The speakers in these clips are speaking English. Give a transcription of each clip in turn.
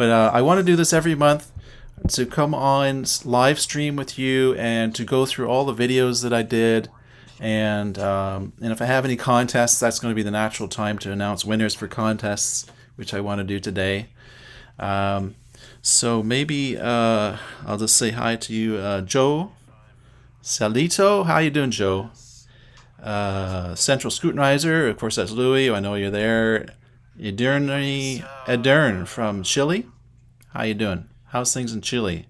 But I want to do this every month to come on live stream with you and to go through all the videos that I did. And if I have any contests, that's going to be the natural time to announce winners for contests, which I want to do today. So maybe I'll just say hi to you, Joe Salito. How you doing, Joe? Central Scrutinizer, of course, that's Louis. I know you're there. Edern from Chile. How you doing? How's things in Chile?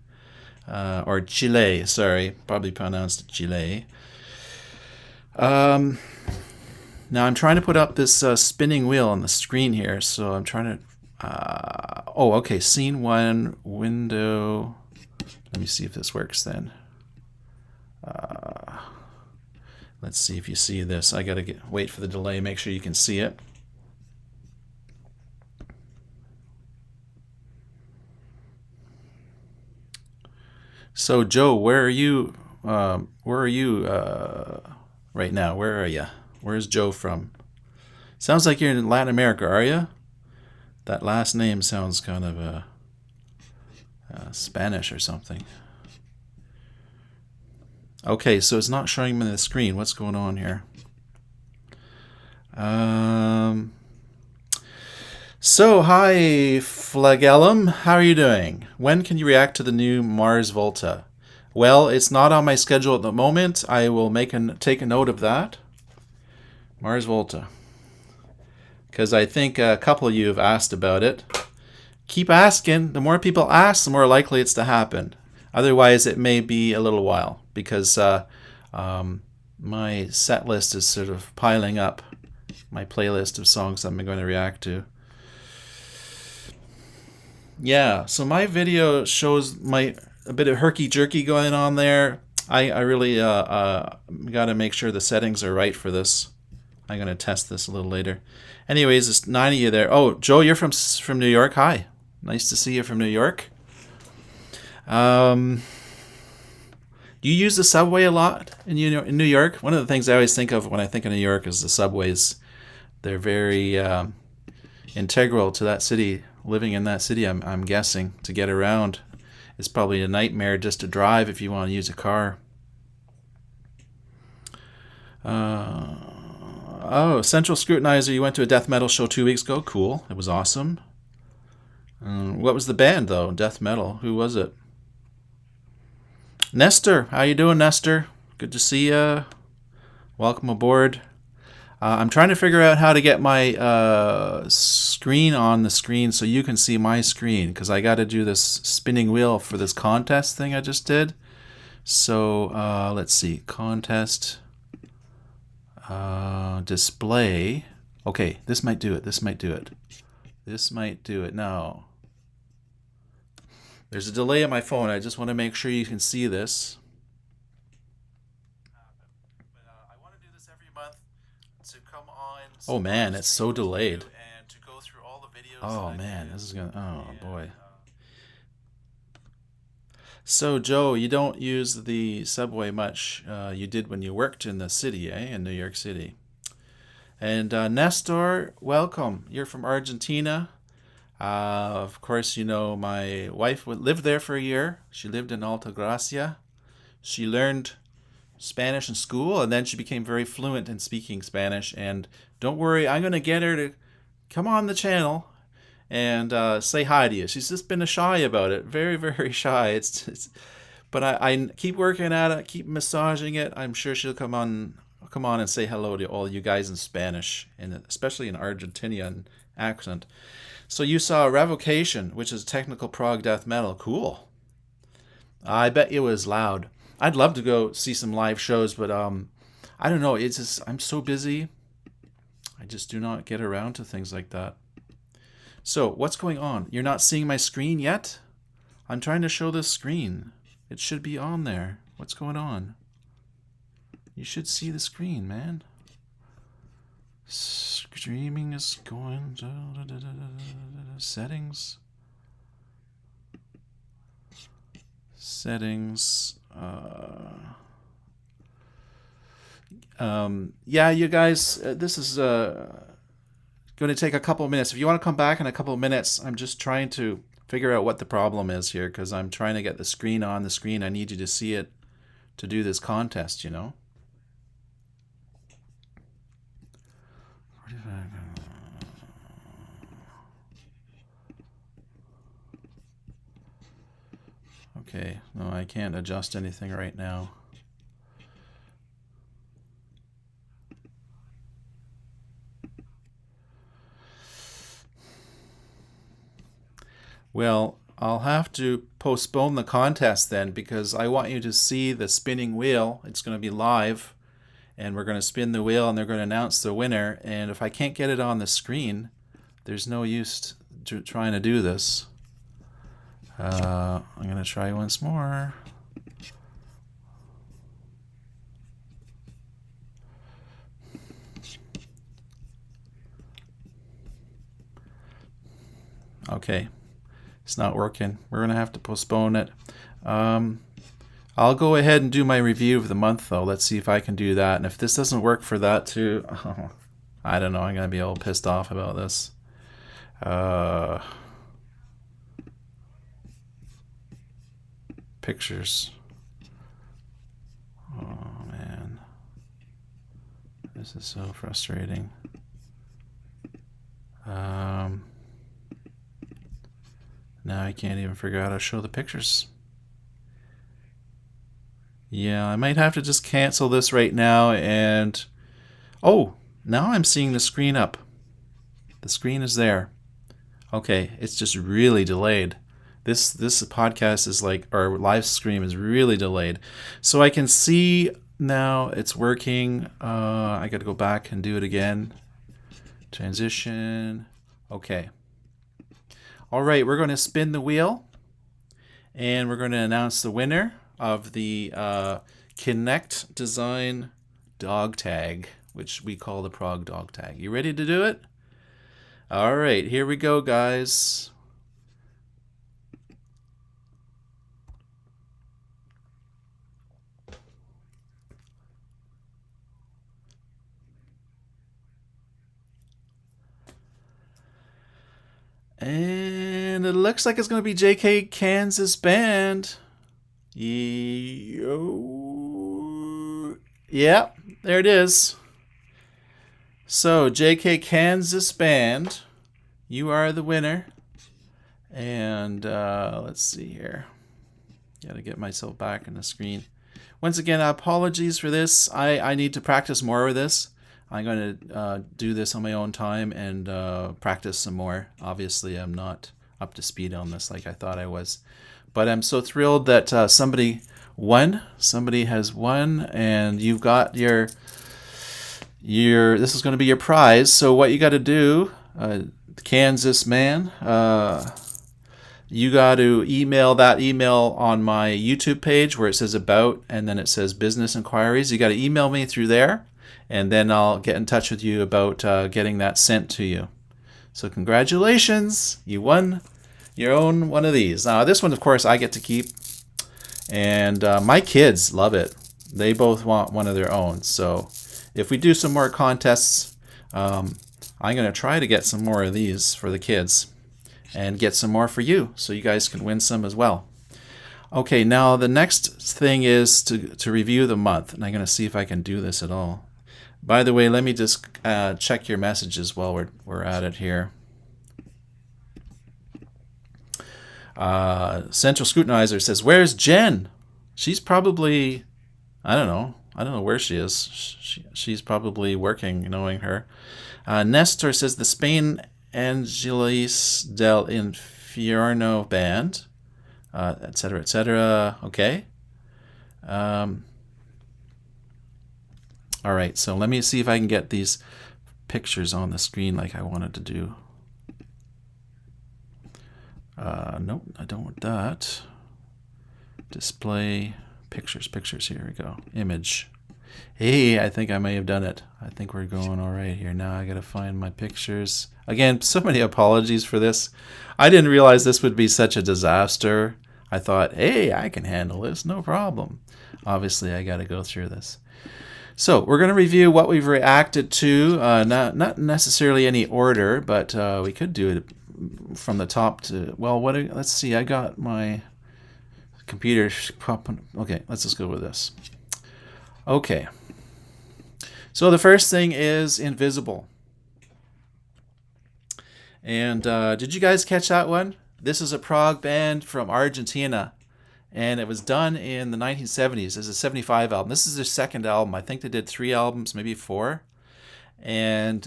Or Chile, sorry. Probably pronounced Chile. Now I'm trying to put up this spinning wheel on the screen here, so I'm trying to... okay, scene 1, window... Let me see if this works then. Let's see if you see this. I gotta wait for the delay, make sure you can see it. So Joe, where are you? Right now? Where are you? Where's Joe from? Sounds like you're in Latin America, are you? That last name sounds kind of Spanish or something. Okay, so it's not showing me the screen. What's going on here? So, hi, Flagellum. How are you doing? When can you react to the new Mars Volta? Well, it's not on my schedule at the moment. I will take a note of that. Mars Volta. Because I think a couple of you have asked about it. Keep asking. The more people ask, the more likely it's to happen. Otherwise, it may be a little while. Because my set list is sort of piling up. My playlist of songs I'm going to react to. Yeah, so my video shows a bit of herky-jerky going on there. I really got to make sure the settings are right for this. I'm going to test this a little later. Anyways, it's 9 of you there. Oh, Joe, you're from New York. Hi. Nice to see you from New York. Do you use the subway a lot in New York? One of the things I always think of when I think of New York is the subways. They're very integral to that city. Living in that city, I'm guessing, to get around. It's probably a nightmare just to drive if you want to use a car. Central Scrutinizer, you went to a death metal show 2 weeks ago. Cool. It was awesome. What was the band, though? Death metal. Who was it? Nestor. How you doing, Nestor? Good to see you. Welcome aboard. I'm trying to figure out how to get my screen on the screen so you can see my screen, because I got to do this spinning wheel for this contest thing I just did. So let's see, contest, display. Okay, this might do it. This might do it. This might do it. No. There's a delay on my phone. I just want to make sure you can see this. Oh man, it's so delayed. Oh man, this is gonna. Oh boy. So Joe, you don't use the subway much. You did when you worked in the city, in New York City. And Nestor, welcome. You're from Argentina. Of course, you know my wife lived there for a year. She lived in Alta Gracia. She learned Spanish in school, and then she became very fluent in speaking Spanish. And don't worry, I'm going to get her to come on the channel and say hi to you. She's just been shy about it, very, very shy. But I keep working at it, keep massaging it. I'm sure she'll come on and say hello to all you guys in Spanish, and especially in Argentinian accent. So you saw Revocation, which is technical prog death metal. Cool. I bet it was loud. I'd love to go see some live shows, but I don't know. It's just I'm so busy. I just do not get around to things like that. So what's going on? You're not seeing my screen yet? I'm trying to show this screen. It should be on there. What's going on? You should see the screen, man. Streaming is going... Settings. Settings. Yeah, you guys, this is going to take a couple of minutes. If you want to come back in a couple of minutes, I'm just trying to figure out what the problem is here, because I'm trying to get the screen on the screen. I need you to see it to do this contest, you know. Okay, no, I can't adjust anything right now. Well, I'll have to postpone the contest then, because I want you to see the spinning wheel. It's going to be live, and we're going to spin the wheel, and they're going to announce the winner. And if I can't get it on the screen, there's no use to trying to do this. I'm going to try once more. Okay, it's not working. We're going to have to postpone it. I'll go ahead and do my review of the month, though. Let's see if I can do that. And if this doesn't work for that too, I don't know. I'm going to be all pissed off about this. Pictures. Oh, man. This is so frustrating. Now I can't even figure out how to show the pictures. Yeah, I might have to just cancel this right now and... Oh, now I'm seeing the screen up. The screen is there. Okay, it's just really delayed. This podcast is like, or live stream is really delayed. So I can see now it's working. I got to go back and do it again. Transition. Okay. All right, we're going to spin the wheel, and we're going to announce the winner of the Kinect Design dog tag, which we call the Prog dog tag. You ready to do it? All right, here we go, guys. And it looks like it's going to be JK Kansas Band. Yeah, there it is. So, JK Kansas Band, you are the winner. And let's see here. Got to get myself back on the screen. Once again, apologies for this. I need to practice more with this. I'm going to do this on my own time and practice some more. Obviously, I'm not up to speed on this like I thought I was. But I'm so thrilled that somebody won. Somebody has won, and you've got your this is going to be your prize. So what you got to do, Kansas man, you got to email that email on my YouTube page where it says about, and then it says business inquiries. You got to email me through there, and then I'll get in touch with you about getting that sent to you. So congratulations, you won your own one of these. Now this one, of course, I get to keep, and my kids love it. They both want one of their own. So if we do some more contests, I'm going to try to get some more of these for the kids and get some more for you so you guys can win some as well. Okay, now the next thing is to review the month, and I'm going to see if I can do this at all. By the way, let me just check your messages while we're at it here. Central Scrutinizer says, "Where's Jen? She's probably, I don't know where she is. She's probably working, knowing her." Nestor says, "The Spain Angelis del Infierno band," etc., etc. Okay. All right, so let me see if I can get these pictures on the screen like I wanted to do. Nope, I don't want that. Display pictures. Here we go. Image. Hey, I think I may have done it. I think we're going all right here. Now I got to find my pictures. Again, so many apologies for this. I didn't realize this would be such a disaster. I thought, hey, I can handle this, no problem. Obviously, I got to go through this. So we're going to review what we've reacted to. Not necessarily any order, but we could do it from the top to, well, let's see, I got my computer popping. Okay, let's just go with this. Okay. So the first thing is Invisible. And did you guys catch that one? This is a prog band from Argentina, and it was done in the 1970s. It's a 75 album. This is their second album. I think they did 3 albums, maybe 4. And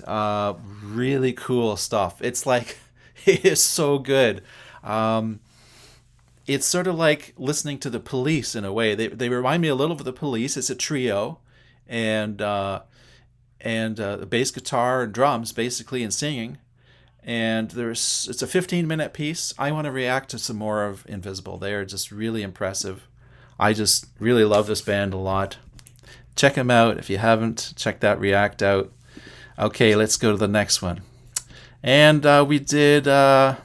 really cool stuff. It's like, it is so good. It's sort of like listening to the Police in a way. They remind me a little of the Police. It's a trio, and bass guitar and drums basically, and singing. And it's a 15-minute piece. I want to react to some more of Invisible. They are just really impressive. I just really love this band a lot. Check them out if you haven't. Check that react out. Okay, let's go to the next one. And we did Adam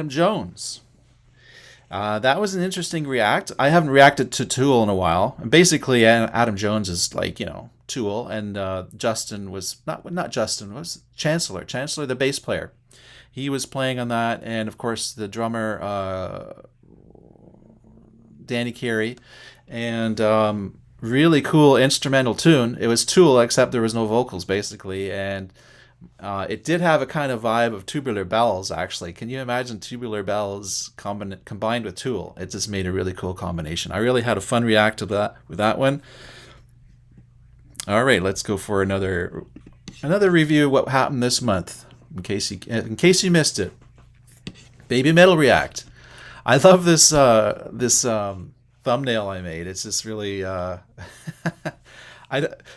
Jones. That was an interesting react. I haven't reacted to Tool in a while. And basically, Adam Jones is like, Tool, and Justin was not Justin, was Chancellor, the bass player. He was playing on that, and of course the drummer Danny Carey, and really cool instrumental tune. It was Tool, except there was no vocals basically, and it did have a kind of vibe of Tubular Bells, actually. Can you imagine Tubular Bells combined with Tool? It just made a really cool combination. I really had a fun react to that with that one. All right, let's go for another review of what happened this month, in case you missed it. Baby Metal React. I love this thumbnail I made. It's just really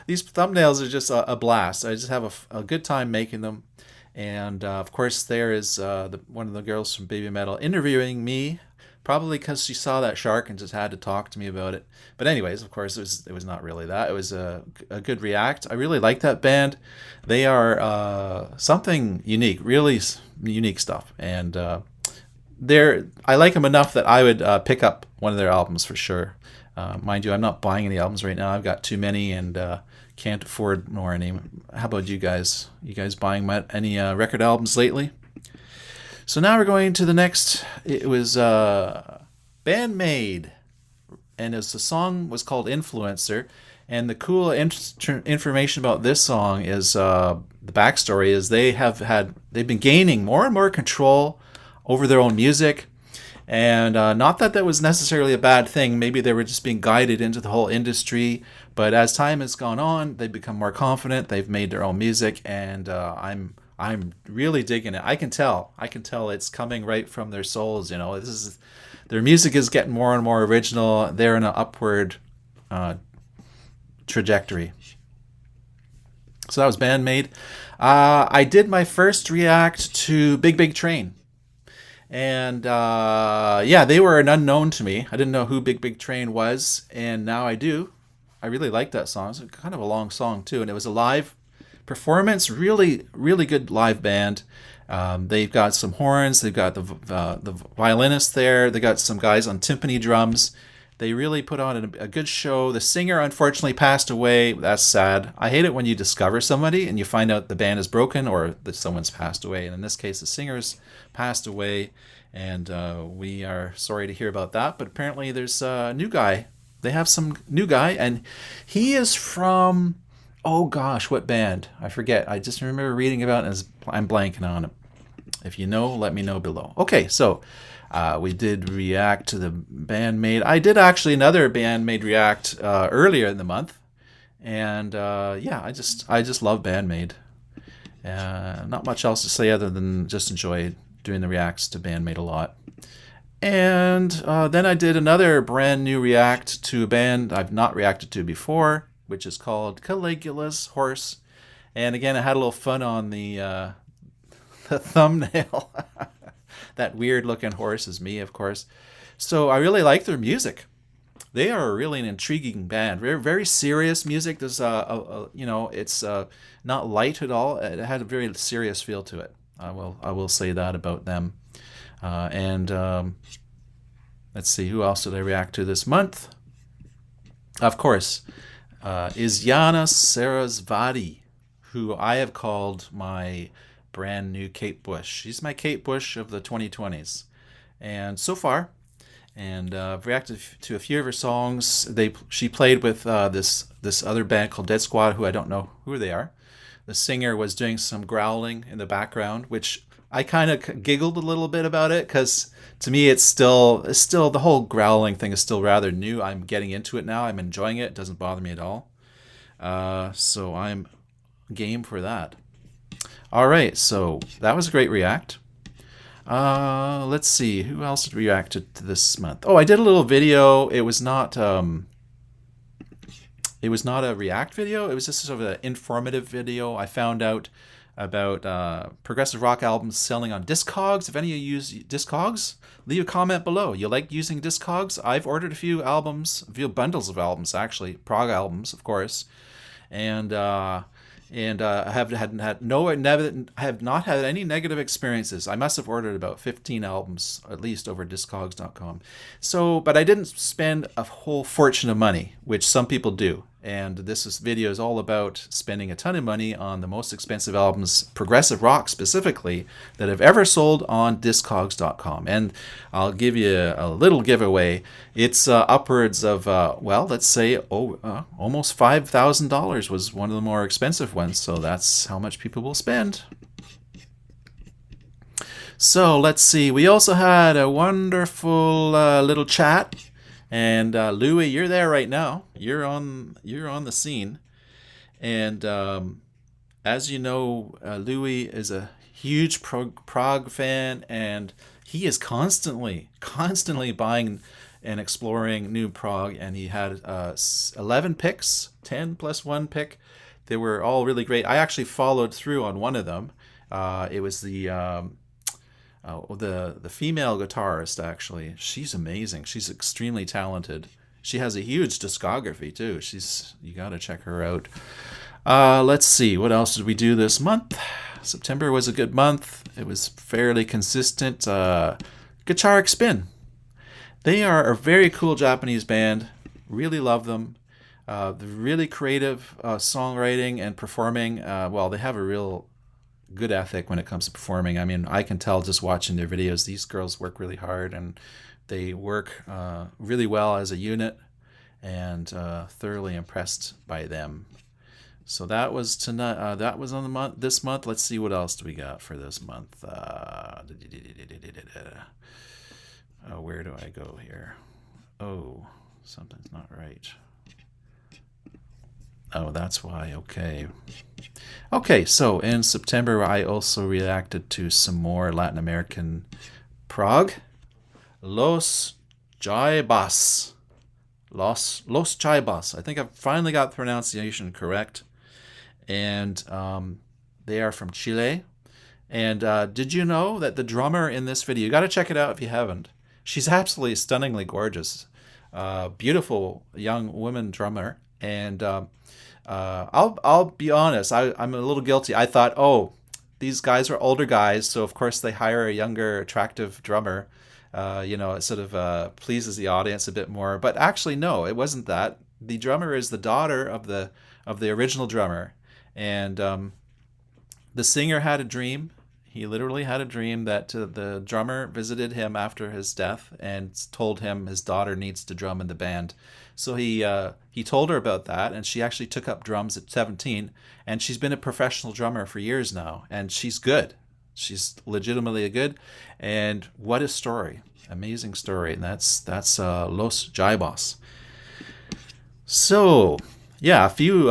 these thumbnails are just a blast. I just have a good time making them. And of course, there is one of the girls from Baby Metal interviewing me, probably because she saw that shark and just had to talk to me about it. But anyways, of course, it was not really that. It was a good react. I really like that band. They are something unique, really unique stuff. And I like them enough that I would pick up one of their albums for sure. Mind you, I'm not buying any albums right now. I've got too many and can't afford more any. How about you guys? You guys buying any record albums lately? So now we're going to the next. It was Bandmade, and the song was called Influencer. And the cool information about this song is the backstory is they've been gaining more and more control over their own music. And not that was necessarily a bad thing. Maybe they were just being guided into the whole industry. But as time has gone on, they've become more confident. They've made their own music, and I'm really digging it. I can tell it's coming right from their souls. Their music is getting more and more original. They're in an upward trajectory. So that was Bandmade. I did my first react to Big Big Train. And they were an unknown to me. I didn't know who Big Big Train was, and now I do. I really like that song. It's kind of a long song too, and it was a live performance. Really, really good live band. They've got some horns. They've got the violinist there. They got some guys on timpani drums. They really put on a good show. The singer unfortunately passed away. That's sad. I hate it when you discover somebody and you find out the band is broken or that someone's passed away. And in this case, the singer's passed away, and we are sorry to hear about that. But apparently there's a new guy. They have some new guy, and he is from, oh gosh, what band? I forget. I just remember reading about it, and I'm blanking on it. If you know, let me know below. Okay, so we did react to the Bandmade. I did actually another Bandmade react earlier in the month, and I just love Bandmade. Not much else to say other than just enjoy doing the reacts to Bandmade a lot. And then I did another brand new react to a band I've not reacted to before, which is called Caligulas Horse. And again, I had a little fun on the thumbnail. That weird looking horse is me, of course. So I really like their music. They are really an intriguing band. Very, very serious music. There's it's not light at all. It had a very serious feel to it. I will say that about them. Let's see, who else did I react to this month? Of course, is Yana Sarasvati, who I have called my brand new Kate Bush. She's my Kate Bush of the 2020s. And so far, and I've reacted to a few of her songs. She played with this other band called Dead Squad, who I don't know who they are. The singer was doing some growling in the background, which I kind of giggled a little bit about it, because to me it's still the whole growling thing is still rather new. I'm getting into it now. I'm enjoying it. It doesn't bother me at all. So I'm game for that. All right, so that was a great react. Let's see, who else did react to this month? Oh, I did a little video. It was not a react video. It was just sort of an informative video. I found out about progressive rock albums selling on Discogs. If any of you use Discogs, leave a comment below. You like using Discogs? I've ordered a few albums, a few bundles of albums actually, Prog albums, of course, and I have not had any negative experiences. I must have ordered about 15 albums at least over Discogs.com. So, but I didn't spend a whole fortune of money, which some people do. And this video is all about spending a ton of money on the most expensive albums, progressive rock specifically, that have ever sold on Discogs.com. And I'll give you a little giveaway. It's upwards of, well, let's say almost $5,000 was one of the more expensive ones. So that's how much people will spend. So let's see. We also had a wonderful little chat. And Louis, you're there right now. You're on the scene, and as you know, Louis is a huge Prog fan, and he is constantly buying and exploring new Prog. And he had 11 picks, 10 plus 1 pick. They were all really great. I actually followed through on one of them. It was the female guitarist, actually. She's amazing. She's extremely talented. She has a huge discography too. You gotta check her out. Let's see, what else did we do this month? September was a good month. It was fairly consistent. Guitaric Spin. They are a very cool Japanese band. Really love them. They're really creative songwriting and performing. Well, they have a real good ethic when it comes to performing. I mean, I can tell just watching their videos. These girls work really hard, and they work really well as a unit, and thoroughly impressed by them. So that was tonight. That was on the month. This month, let's see what else do we got for this month. Where do I go here? Oh, something's not right. Oh, that's why. Okay. Okay, so in September, I also reacted to some more Latin American prog. Los Chibas. Los Chibas. I think I've finally got the pronunciation correct. And they are from Chile. And did you know that the drummer in this video, you got to check it out if you haven't. She's absolutely stunningly gorgeous. Beautiful young woman drummer. And I'll be honest, I'm a little guilty. I thought, oh, these guys are older guys, so of course they hire a younger, attractive drummer. It sort of pleases the audience a bit more. But actually, no, it wasn't that. The drummer is the daughter of the original drummer, and the singer had a dream. He literally had a dream that the drummer visited him after his death and told him his daughter needs to drum in the band. So he told her about that, and she actually took up drums at 17, and she's been a professional drummer for years now, and she's good. She's legitimately good, and what a story. Amazing story, and that's Los Chibas. So, yeah, a few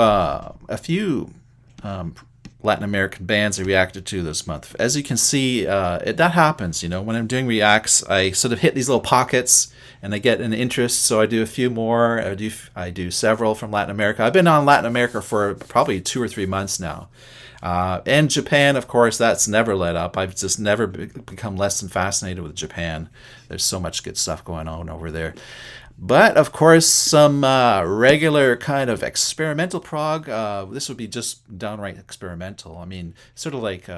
Latin American bands I reacted to this month. As you can see, that happens. When I'm doing reacts, I sort of hit these little pockets, and I get an interest, so I do a few more. I do several from Latin America. I've been on Latin America for probably 2 or 3 months now. And Japan, of course, that's never let up. I've just never become less than fascinated with Japan. There's so much good stuff going on over there. But, of course, some regular kind of experimental prog. This would be just downright experimental. I mean, sort of like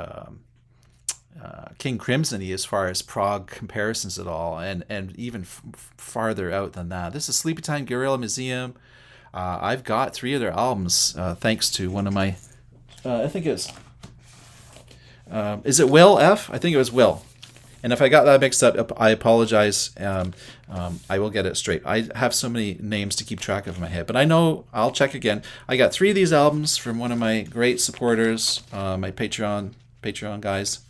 King Crimson-y as far as prog comparisons at all, and even farther out than that. This is Sleepytime Guerrilla Museum. I've got 3 of their albums thanks to one of my, I think it's Is it Will F? I think it was Will. And if I got that mixed up, I apologize. I will get it straight. I have so many names to keep track of in my head. But I know, I'll check again. I got 3 of these albums from one of my great supporters, my Patreon guys.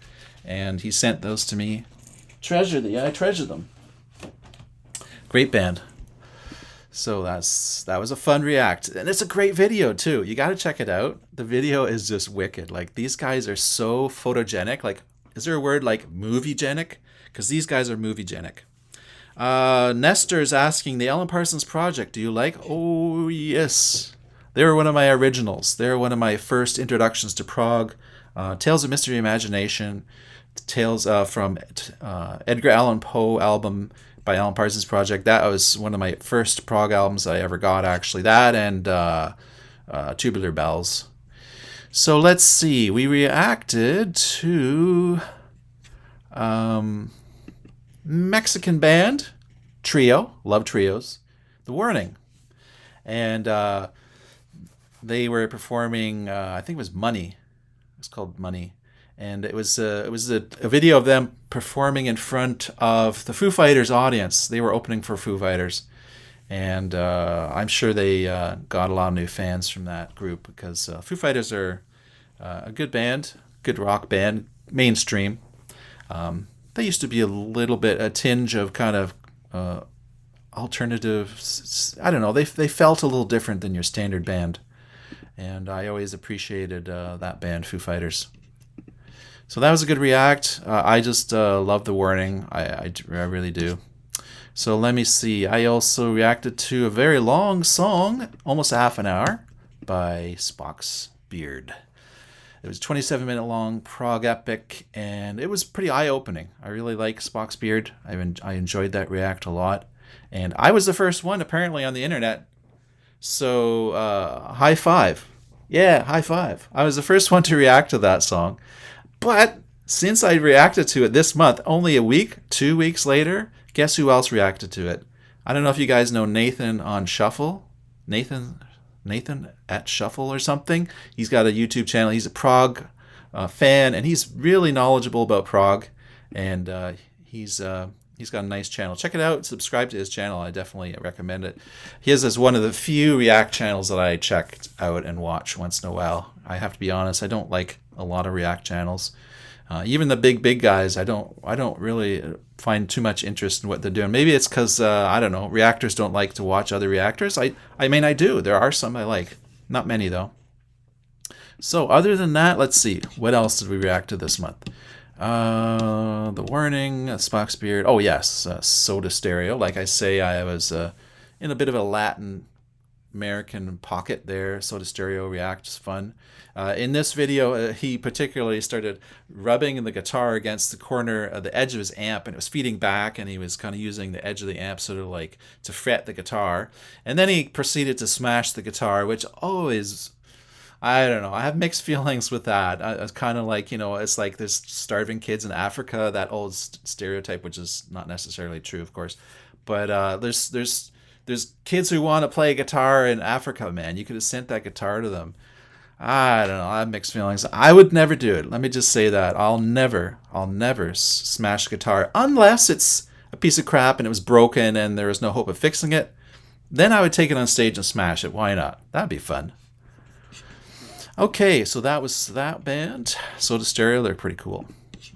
And he sent those to me. I treasure them. Great band. So that was a fun react. And it's a great video, too. You got to check it out. The video is just wicked. Like, these guys are so photogenic. Like, is there a word like movie-genic? Because these guys are movie-genic. Nestor's asking, the Alan Parsons Project, do you like? Oh, yes. They were one of my originals. They were one of my first introductions to prog. Tales of Mystery Imagination. Tales from Edgar Allan Poe album by Alan Parsons Project. That was one of my first prog albums I ever got, actually. That and Tubular Bells. So let's see. We reacted to Mexican band, trio, love trios, The Warning. And they were performing, I think it was Money. It's called Money. And it was a video of them performing in front of the Foo Fighters audience. They were opening for Foo Fighters. And I'm sure they got a lot of new fans from that group because Foo Fighters are a good band, good rock band, mainstream. They used to be a tinge of kind of alternative. I don't know. They felt a little different than your standard band. And I always appreciated that band, Foo Fighters. So that was a good react. I just love The Warning. I really do. So let me see. I also reacted to a very long song, almost half an hour, by Spocks Beard. It was a 27-minute long prog epic, and it was pretty eye-opening. I really like Spocks Beard. I enjoyed that react a lot. And I was the first one, apparently, on the internet. So, high five. Yeah, high five. I was the first one to react to that song. But since I reacted to it this month, only a week, 2 weeks later, guess who else reacted to it? I don't know if you guys know Nathan on Shuffle. Nathan at Shuffle or something. He's got a YouTube channel. He's a prog fan, and he's really knowledgeable about prog. And he's got a nice channel. Check it out. Subscribe to his channel. I definitely recommend it. His is one of the few React channels that I check out and watch once in a while. I have to be honest. I don't like a lot of React channels. Even the big guys, I don't really find too much interest in what they're doing. Maybe it's because I don't know. Reactors don't like to watch other reactors. I mean, I do. There are some I like. Not many though. So other than that, let's see. What else did we react to this month? The Warning, Spocks Beard. Oh yes, Soda Stereo. Like I say, I was in a bit of a Latin American pocket there. Soda Stereo react is fun. In this video, he particularly started rubbing the guitar against the corner of the edge of his amp, and it was feeding back, and he was kind of using the edge of the amp sort of like to fret the guitar. And then he proceeded to smash the guitar, which always, I don't know, I have mixed feelings with that. It's kind of like, it's like there's starving kids in Africa, that old stereotype, which is not necessarily true, of course. But there's kids who want to play guitar in Africa, man. You could have sent that guitar to them. I don't know. I have mixed feelings. I would never do it. Let me just say that. I'll never smash guitar unless it's a piece of crap and it was broken and there was no hope of fixing it. Then I would take it on stage and smash it. Why not? That'd be fun. Okay, so that was that band. Soda Stereo, they're pretty cool.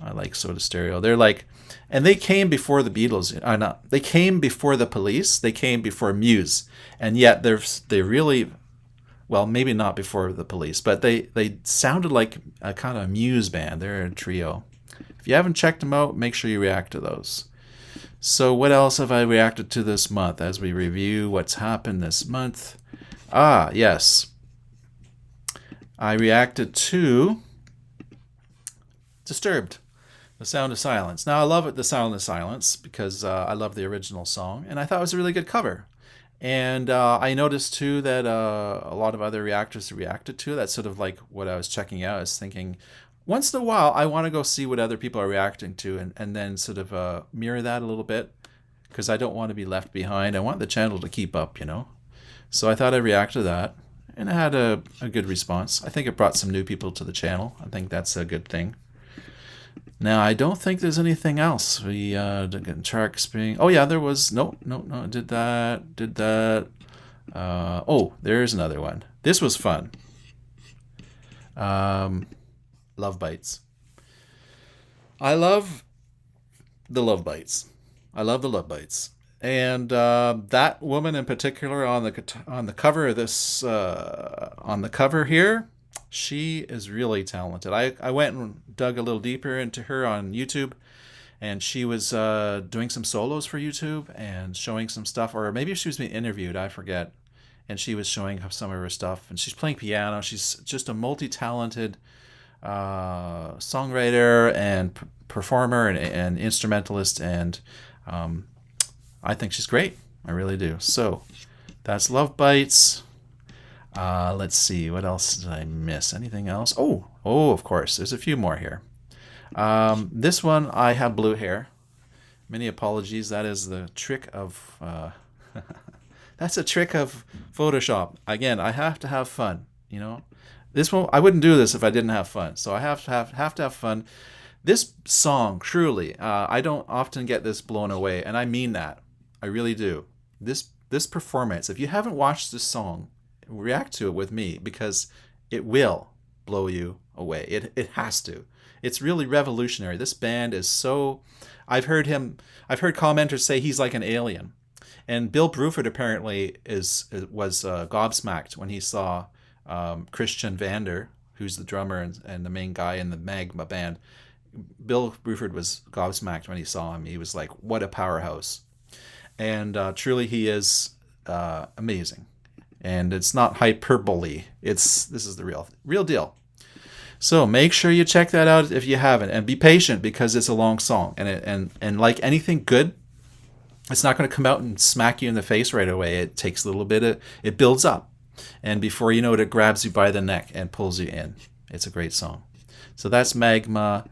I like Soda Stereo. They're like, and they came before the Beatles. They came before the Police. They came before Muse, and yet they really, well, maybe not before the Police, but they sounded like a kind of Muse band. They're a trio. If you haven't checked them out, make sure you react to those. So what else have I reacted to this month as we review what's happened this month? Yes. I reacted to Disturbed, The Sound of Silence. Now, I love The Sound of Silence because I love the original song, and I thought it was a really good cover. And I noticed, too, that a lot of other reactors reacted to it. That's sort of like what I was checking out. I was thinking, once in a while, I want to go see what other people are reacting to and then sort of mirror that a little bit because I don't want to be left behind. I want the channel to keep up, So I thought I'd react to that. And it had a good response. I think it brought some new people to the channel. I think that's a good thing. Now, I don't think there's anything else. We did track spring. Oh, yeah, there was. No, no, no. Did that. Did that. Oh, there's another one. This was fun. Love Bites. I love the Love Bites. I love the Love Bites. And that woman in particular on the cover of this on the cover here, she is really talented. I went and dug a little deeper into her on YouTube, and she was doing some solos for YouTube and showing some stuff, or maybe she was being interviewed, I forget. And she was showing some of her stuff, and she's playing piano. She's just a multi-talented songwriter and performer and instrumentalist, and I think she's great. I really do. So that's Love Bites. Let's see. What else did I miss? Anything else? Oh, of course. There's a few more here. This one, I have blue hair. Many apologies. That is the trick of... that's a trick of Photoshop. Again, I have to have fun, you know. This one, I wouldn't do this if I didn't have fun. So I have to have fun. This song, truly, I don't often get this blown away, and I mean that. I really do. This performance, if you haven't watched this song, react to it with me, because it will blow you away. It has to. It's really revolutionary. This band is so... I've heard commenters say he's like an alien. And Bill Bruford apparently was gobsmacked when he saw Christian Vander, who's the drummer and the main guy in the Magma band. Bill Bruford was gobsmacked when he saw him. He was like, what a powerhouse. And truly he is amazing. And it's not hyperbole. This is the real deal. So make sure you check that out if you haven't, and be patient, because it's a long song. And like anything good, it's not going to come out and smack you in the face right away. It takes a little bit it builds up. And before you know it, it grabs you by the neck and pulls you in. It's a great song. So that's Magma.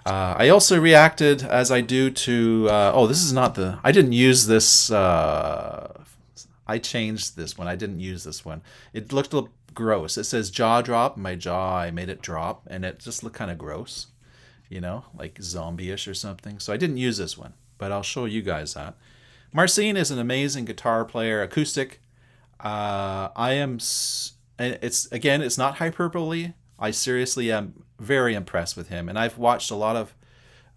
I also reacted, as I do, to... this is not the... I didn't use this... I changed this one. I didn't use this one. It looked a little gross. It says jaw drop. My jaw, I made it drop, and it just looked kind of gross. You know, like zombie-ish or something. So I didn't use this one, but I'll show you guys that. Marcin is an amazing guitar player, acoustic. It's not hyperbole. I seriously am very impressed with him, and I've watched a lot of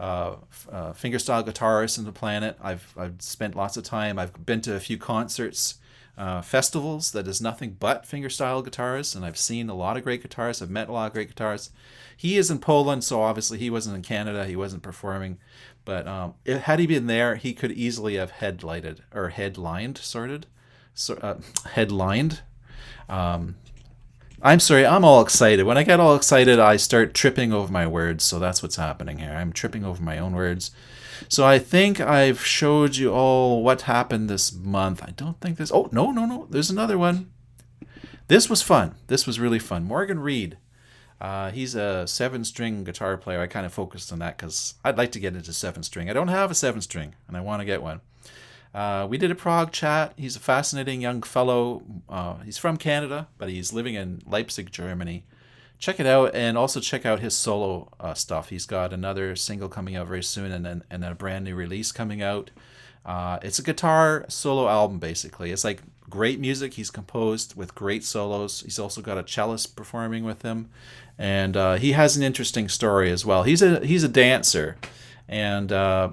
fingerstyle guitarists on the planet. I've spent lots of time. I've been to a few concerts, festivals that is nothing but fingerstyle guitarists, and I've seen a lot of great guitarists. I've met a lot of great guitarists. He is in Poland, so obviously he wasn't in Canada. He wasn't performing, but had he been there, he could easily have headlined. I'm sorry, I'm all excited. When I get all excited, I start tripping over my words, so that's what's happening here. I'm tripping over my own words. So I think I've showed you all what happened this month. I don't think this... Oh, no. There's another one. This was fun. This was really fun. Morgan Reed. He's a 7-string guitar player. I kind of focused on that because I'd like to get into 7-string. I don't have a 7-string, and I want to get one. We did a Prog chat. He's a fascinating young fellow. He's from Canada, but he's living in Leipzig, Germany. Check it out, and also check out his solo stuff. He's got another single coming out very soon, and a brand new release coming out. It's a guitar solo album, basically. It's like great music he's composed with great solos. He's also got a cellist performing with him, and he has an interesting story as well. He's a dancer. And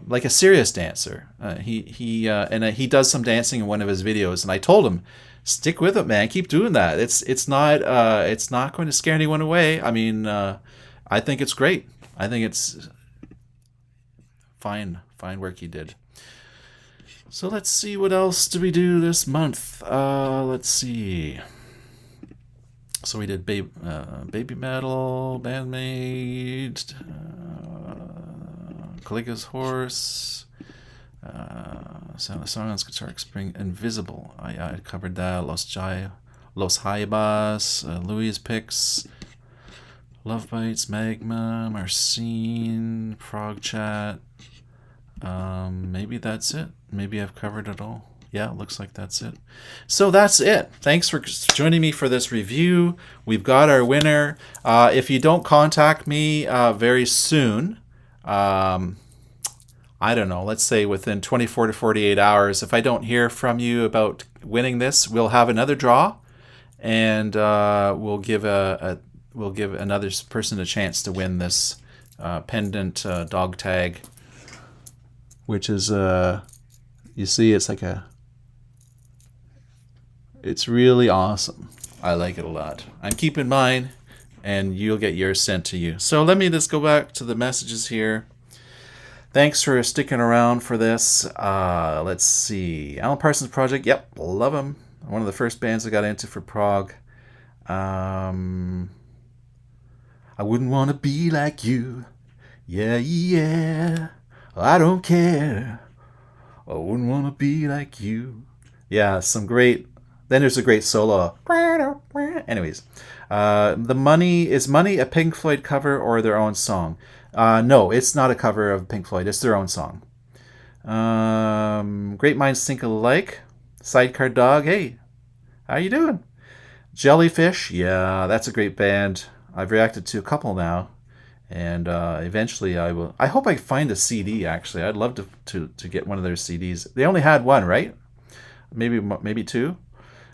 like a serious dancer, he does some dancing in one of his videos. And I told him, stick with it, man. Keep doing that. It's not going to scare anyone away. I mean, I think it's great. I think it's fine work he did. So let's see, what else do we do this month? Let's see. So we did Baby Metal, Bandmate. Caligulas Horse, Sound of Silence, Guitar Spring, Invisible. I covered that. Los Chibas, Louis Picks, Love Bites, Magma, Marcin, Prog Chat. Maybe that's it. Maybe I've covered it all. Yeah, it looks like that's it. So that's it. Thanks for joining me for this review. We've got our winner. If you don't contact me very soon, I don't know, let's say within 24 to 48 hours. If I don't hear from you about winning this, we'll have another draw, and we'll give another person a chance to win this pendant dog tag, which is you see, it's really awesome. I like it a lot. I'm keeping mine, and you'll get yours sent to you. So let me just go back to the messages here. Thanks for sticking around for this. Let's see. Alan Parsons Project. Yep, love him. One of the first bands I got into for Prog. I wouldn't want to be like you. Yeah, yeah. I don't care. I wouldn't want to be like you. Yeah, some great... Then there's a great solo. Anyways. Is Money a Pink Floyd cover or their own song? No, it's not a cover of Pink Floyd. It's their own song. Great Minds Think Alike. Sidecar Dog. Hey, how you doing? Jellyfish. Yeah, that's a great band. I've reacted to a couple now. And eventually I will. I hope I find a CD, actually. I'd love to get one of their CDs. They only had one, right? Maybe two.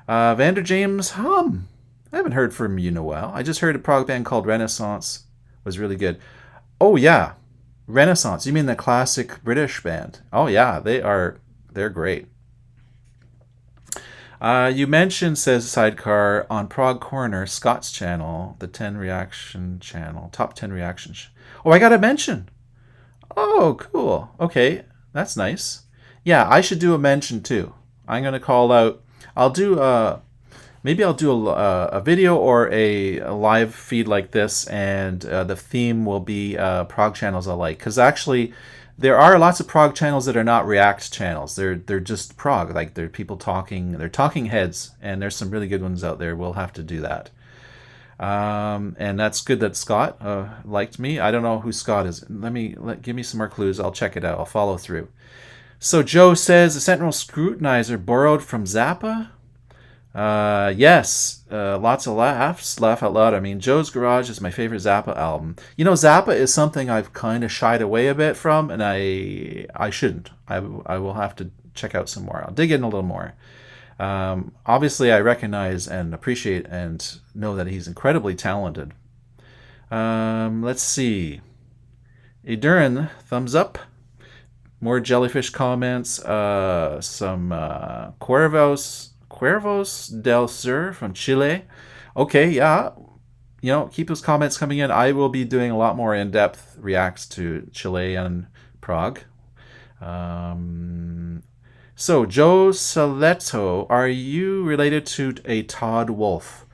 Vander James Hum. I haven't heard from you in a while. I just heard a prog band called Renaissance was really good. Oh, yeah. Renaissance. You mean the classic British band? Oh, yeah. They're great. You mentioned, says Sidecar, on Prog Corner, Scott's channel, the 10 reaction channel, top 10 reactions. Oh, I got a mention. Oh, cool. Okay. That's nice. Yeah, I should do a mention too. I'm going to call out. Maybe I'll do a video or a live feed like this, and the theme will be prog channels I like. Because actually, there are lots of prog channels that are not react channels. They're just prog, like they're people talking. They're talking heads, and there's some really good ones out there. We'll have to do that. And that's good that Scott liked me. I don't know who Scott is. Give me some more clues. I'll check it out. I'll follow through. So Joe says the Sentinel Scrutinizer borrowed from Zappa. Yes, lots of laughs, laugh out loud. I mean, Joe's Garage is my favorite Zappa album. You know, Zappa is something I've kind of shied away a bit from, and I shouldn't. I will have to check out some more. I'll dig in a little more. Obviously, I recognize and appreciate and know that he's incredibly talented. Let's see. Edurin, thumbs up. More Jellyfish comments. Some Cuervos del Sur from Chile. Okay, yeah. You know, keep those comments coming in. I will be doing a lot more in-depth reacts to Chile and Prague. So, Joe Saletto, are you related to a Todd Wolfe?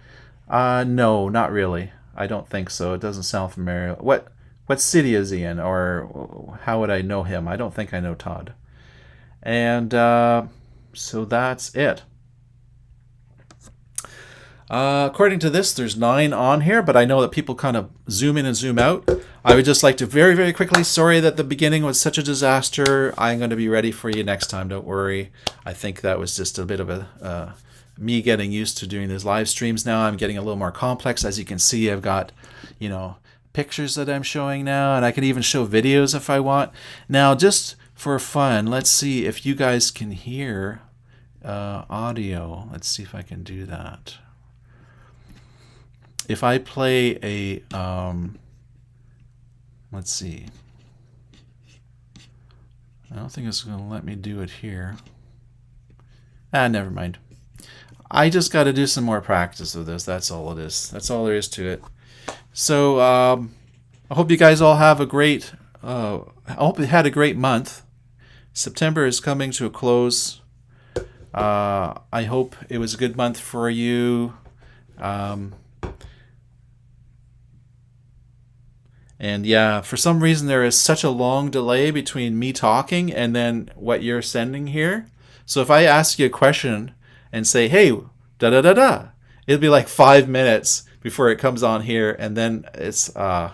No, not really. I don't think so. It doesn't sound familiar. What city is he in, or how would I know him? I don't think I know Todd. And so that's it. According to this, there's 9 on here, but I know that people kind of zoom in and zoom out. I would just like to very, very quickly, sorry that the beginning was such a disaster. I'm going to be ready for you next time, don't worry. I think that was just a bit of a me getting used to doing these live streams now. I'm getting a little more complex. As you can see, I've got, pictures that I'm showing now, and I can even show videos if I want. Now, just for fun, let's see if you guys can hear audio. Let's see if I can do that. If I play a, let's see. I don't think it's going to let me do it here. Never mind. I just got to do some more practice with this. That's all it is. That's all there is to it. So I hope you guys all have a great, I hope you had a great month. September is coming to a close. I hope it was a good month for you. And yeah, for some reason there is such a long delay between me talking and then what you're sending here. So if I ask you a question and say, hey, da-da-da-da, it'll be like 5 minutes before it comes on here. And then it's, I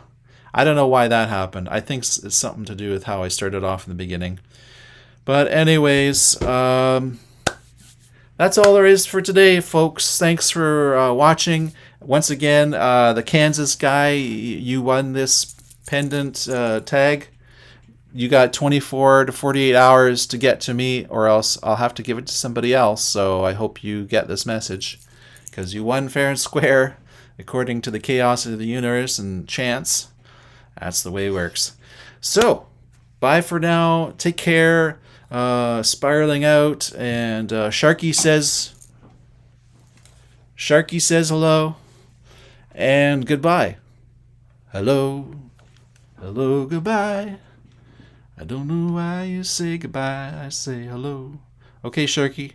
don't know why that happened. I think it's something to do with how I started off in the beginning. But anyways, that's all there is for today, folks. Thanks for watching. Once again, the Kansas guy, you won this pendant tag. you got 24 to 48 hours to get to me, or else I'll have to give it to somebody else. So I hope you get this message, because you won fair and square according to the chaos of the universe and chance. That's the way it works. So, bye for now. Take care. Spiraling out. And Sharky says hello. And goodbye. Hello. Hello, goodbye. I don't know why you say goodbye. I say hello. Okay, Sharky.